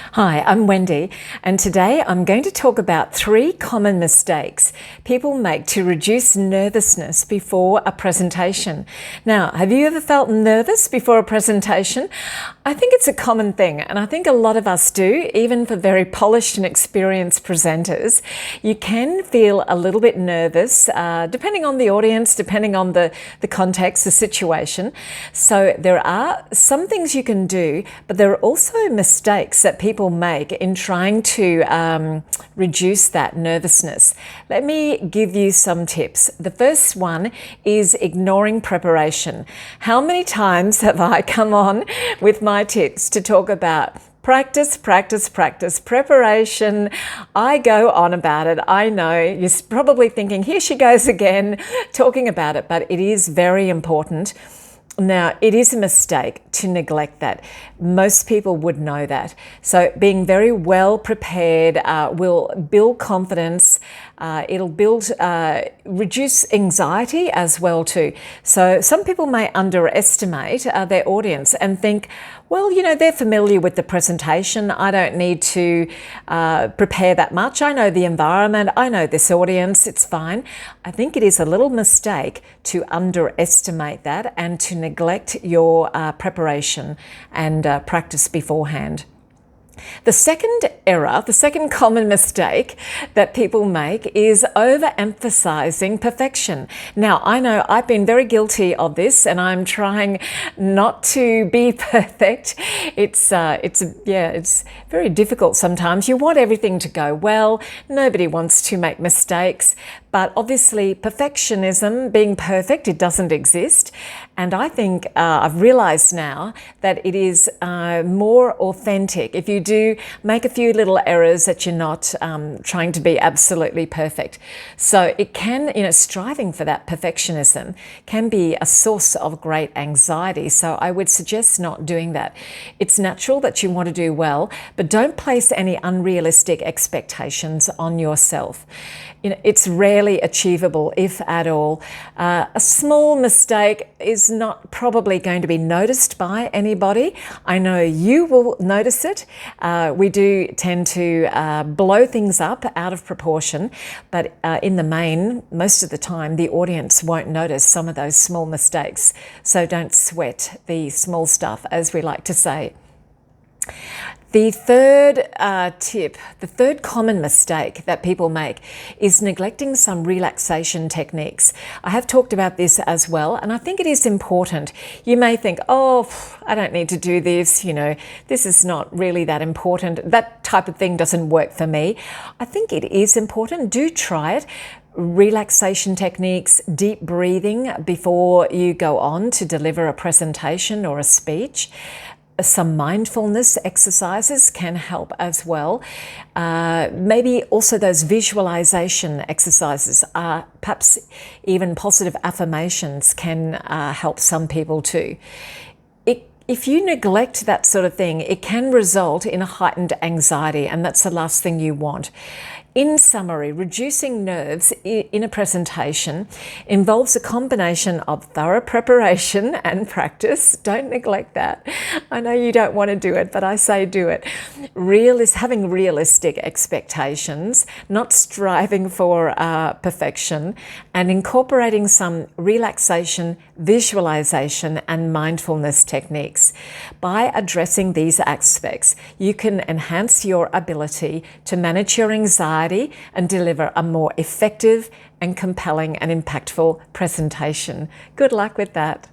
Hi, I'm Wendy, and today I'm going to talk about 3 common mistakes people make to reduce nervousness before a presentation. Now, have you ever felt nervous before a presentation? I think it's a common thing, and I think a lot of us do, even for very polished and experienced presenters. You can feel a little bit nervous, depending on the audience, depending on the context, the situation. So there are some things you can do, but there are also mistakes that people make in trying to reduce that nervousness. Let me give you some tips. The first one is ignoring preparation. How many times have I come on with my tips to talk about practice, preparation? I go on about it. I know you're probably thinking, here she goes again, talking about it, but it is very important. Now, it is a mistake to neglect that. Most people would know that. So being very well prepared will build confidence. It'll reduce anxiety as well too. So some people may underestimate their audience and think, well, you know, they're familiar with the presentation. I don't need to prepare that much. I know the environment. I know this audience. It's fine. I think it is a little mistake to underestimate that and to neglect your preparation and practice beforehand. The second error, the second common mistake that people make is overemphasizing perfection. Now, I know I've been very guilty of this, and I'm trying not to be perfect. It's very difficult sometimes. You want everything to go well. Nobody wants to make mistakes, but obviously perfectionism, being perfect, it doesn't exist. And I think I've realized now that it is more authentic if you do make a few little errors, that you're not trying to be absolutely perfect. So it can, striving for that perfectionism can be a source of great anxiety. So I would suggest not doing that. It's natural that you want to do well, but don't place any unrealistic expectations on yourself. It's rarely achievable, if at all. A small mistake is not probably going to be noticed by anybody. I know you will notice it. We do tend to blow things up out of proportion, but in the main, most of the time, the audience won't notice some of those small mistakes. So don't sweat the small stuff, as we like to say. The third tip, the third common mistake that people make is neglecting some relaxation techniques. I have talked about this as well, and I think it is important. You may think, oh, I don't need to do this, this is not really that important. That type of thing doesn't work for me. I think it is important. Do try it. Relaxation techniques, deep breathing before you go on to deliver a presentation or a speech. Some mindfulness exercises can help as well. Maybe also those visualization exercises, perhaps even positive affirmations can help some people too. If you neglect that sort of thing, it can result in a heightened anxiety, and that's the last thing you want. In summary, reducing nerves in a presentation involves a combination of thorough preparation and practice. Don't neglect that. I know you don't want to do it, but I say do it. Having realistic expectations, not striving for perfection, and incorporating some relaxation, visualization, and mindfulness techniques. By addressing these aspects, you can enhance your ability to manage your anxiety and deliver a more effective and compelling and impactful presentation. Good luck with that.